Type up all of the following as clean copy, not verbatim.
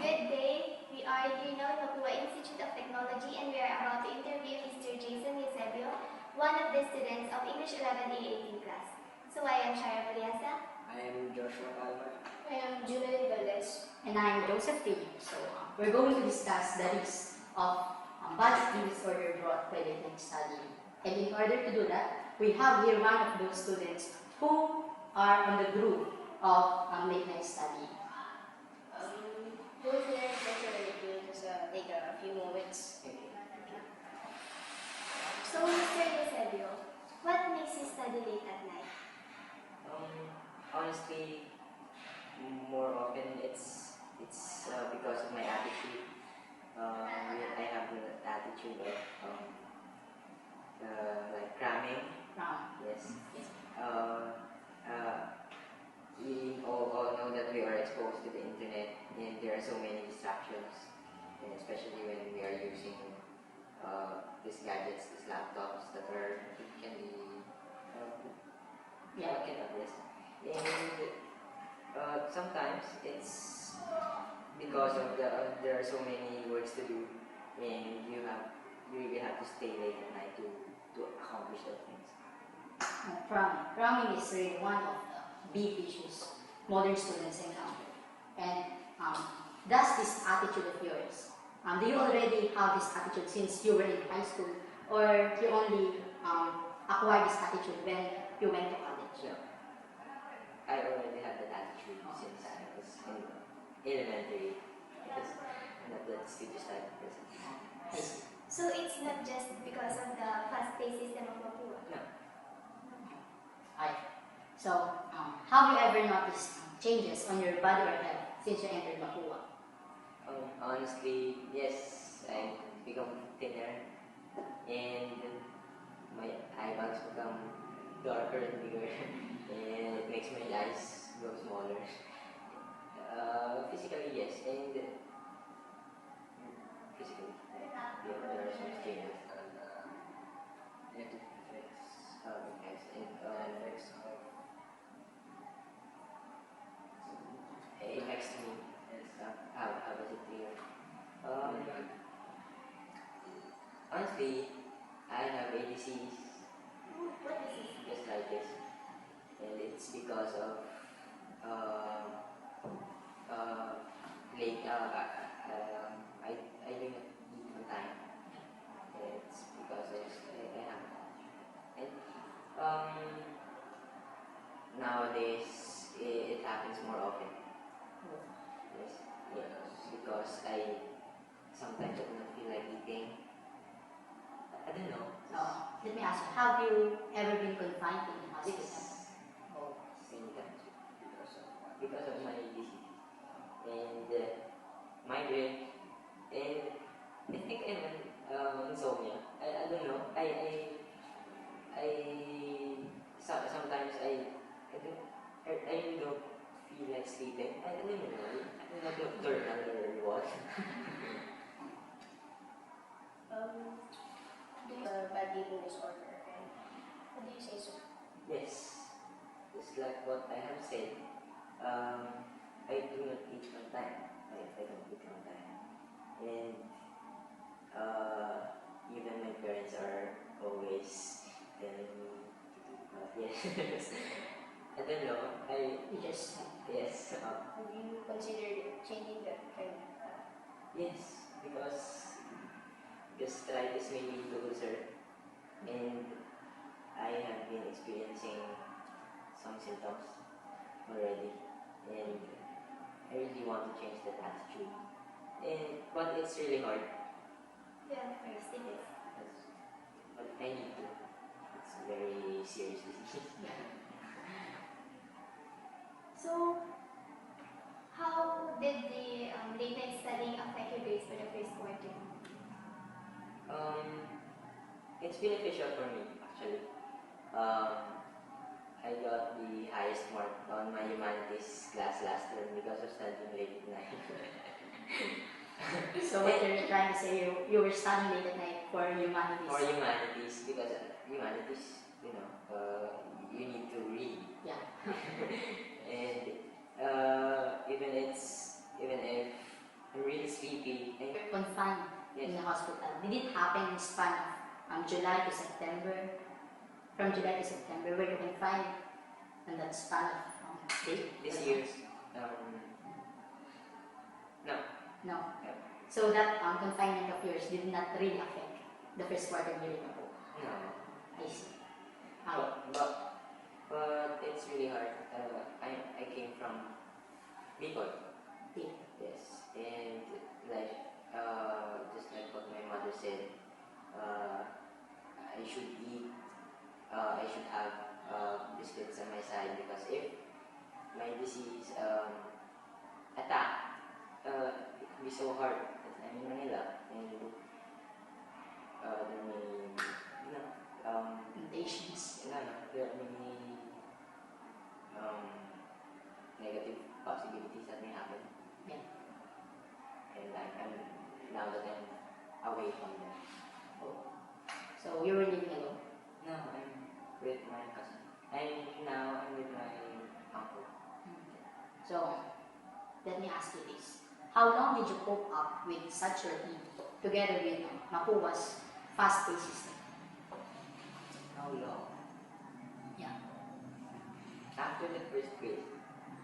Good day. We are here now in Mapua Institute of Technology and we are about to interview Mr. Jason Eusebio, one of the students of English 11A18 class. So I am Shara Paliasa. I am Joshua Palmer. I am Julian Valdez. And I am Joseph T. So we're going to discuss the risks of budgeting disorder brought by late night studying. And in order to do that, we have here one of those students who are on the group of late night studying. Who's there? If you just take a few moments. So Mr. Eusebio, what makes you study late at night? Honestly, more often it's because of my attitude. I have an attitude of like cramming. Yes. We all know that we are exposed to the internet, and there are so many distractions, and especially when we are using these gadgets, these laptops that can be can address. And sometimes it's because of there are so many works to do, and you really have to stay late at night to accomplish those things. Cramming is really one of the big issues modern students encounter. And does this attitude of yours, do you already have this attitude since you were in high school, or you only acquired this attitude when you went to college? No, I already had that attitude since I was in elementary. Because I'm not that study person. So it's not just because of the fast-paced system of Mapua? No. So, have you ever noticed changes on your body or health since you entered Mapua? Honestly, yes. I've become thinner, and my eyebags become darker and bigger, and it makes my eyes go smaller. Physically, yes, and physically, there are some changes. It affects me. How does it feel? Honestly, I have ADCs What is this? just like this, and it's because of late. I do not eat on time. It's because I have, and nowadays it happens more often. Yes, because I sometimes I do not feel like eating. I don't know. Let me ask you, have you ever been confined in the hospital? Many times because of my disease and migraine, and I think even insomnia. I don't know. Sometimes I really don't feel like sleeping. I don't know. I'm not nocturnal or what. Do you have bad eating disorder? And what do you say, so? Yes, just like what I have said. I do not eat on time. I don't eat on time, and even my parents are always telling me yes. I don't know. Yes. Yes. Have you considered changing that trend? Yes, because gastritis may lead to ulcer, and I have been experiencing some symptoms already, and I really want to change that attitude. But it's really hard. Yeah, first it is. But I need to. It's a very serious disease. So, how did the late night studying affect your grades for the first quarter? It's beneficial for me actually. I got the highest mark on my humanities class last term because of studying late at night. So what you're trying to say, you were studying late at night for humanities? For humanities, because humanities, you need to read. Yeah. And even if I'm really sleepy. And Confined in the hospital. Did it happen in span of July to September? From July to September, were you confined in that span of date? this year's, no. No. So that confinement of yours did not really affect the first quarter during the book. No. I see. But it's really hard. I came from Bicol. Yeah. Yes, and like just like what my mother said, I should eat. I should have biscuits on my side because if my disease attack, it could be so hard. I'm in Manila, and there may, Temptations. there are many negative possibilities that may happen. Yeah. And I'm now that I'm away from them. So you were living alone. No, I'm with my cousin. I'm with my uncle. So let me ask you this. How long did you cope up with such routine together with Mapua's fast-paced system? How long? Yeah. After the first quiz.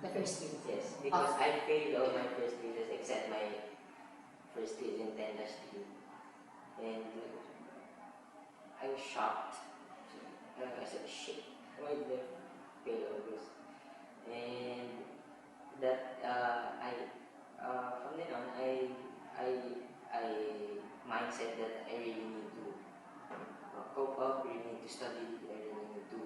The first week. Yes, because I failed all my first quizzes except my first quiz in 10-3. And I was shocked. I said, shit, why did I fail all this? And that from then on, I mindset that I really need to cope up, really need to study, I really need to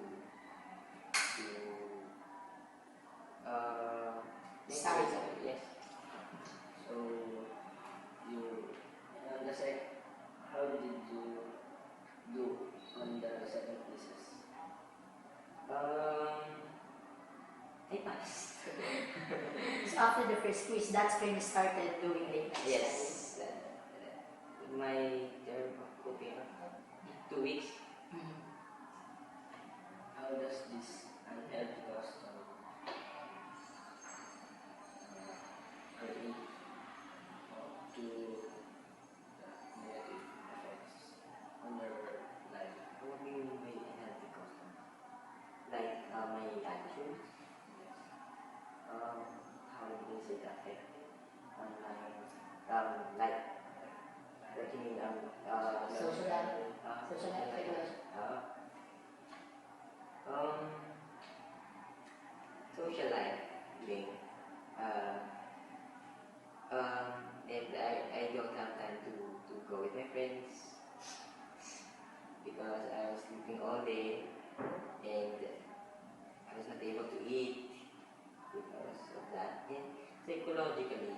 Study. yes. So, you, on the how did you do on the second thesis? I passed. So after the first quiz, that's when you started doing late night Yes. My term of coping, 2 weeks. study. How does this unhealthy custom relate to the negative effects on your life? What do you mean by unhealthy custom? Like my attitude? How does it affect on my like what do you mean Social life. Social life regulation. Social life being and I don't have time to go with my friends because I was sleeping all day and I was not able to eat because of that. And psychologically,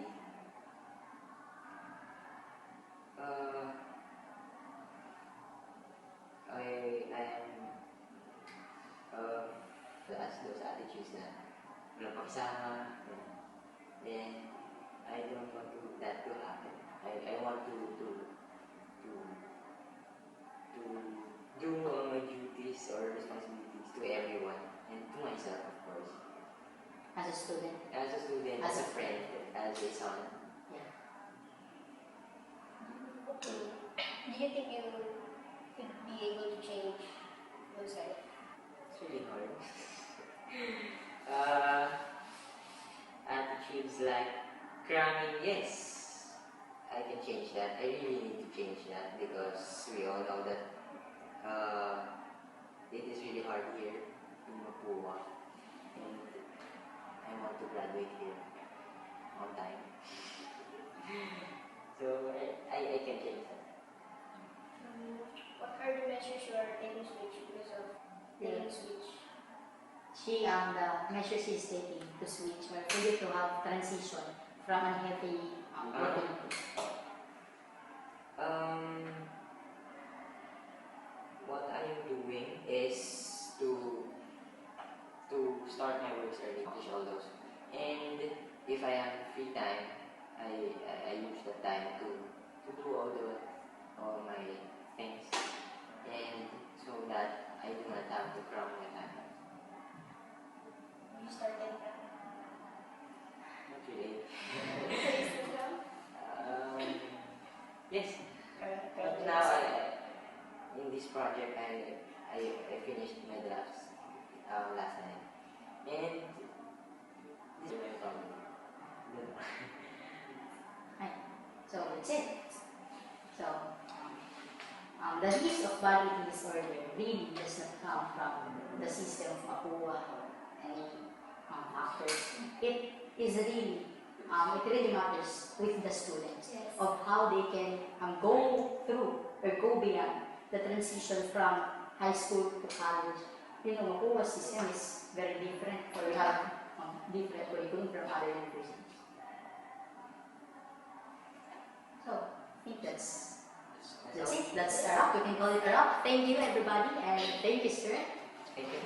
I am those attitudes na walang pagsama, then I don't want that to happen. I want to do all my duties or responsibilities to everyone and to myself, of course. As a student. As a student, as a friend, as a son. Yeah. Do you think you could be able to change yourself? It's really hard. Attitudes like cramming, yes, I can change that. I really need to change that because we all know that it is really hard here in Mapua, and I want to graduate here on time. So I can change that. What are the measures you are taking switch because of taking switch? The measures she's taking to switch or for you to have transition from unhealthy routine. What I am doing is to start my works early, finish all those. And if I have free time, I use the time to do all my things, and so that I do not have to cram my time. You started Not really. Instagram? Yes. But now in this project, I finished my drafts last night, and this is my problem. Right. So that's it. So the list of value disorder really does not come from the system of APUA or any factors. It is really it really matters with the students Yes. of how they can go through or go beyond the transition from high school to college. You know, APUA system is very different, or we have different curriculum from other universities. So I think that's it. That's a wrap. We can call it a wrap. Thank you, everybody, and thank you, sir. Thank you.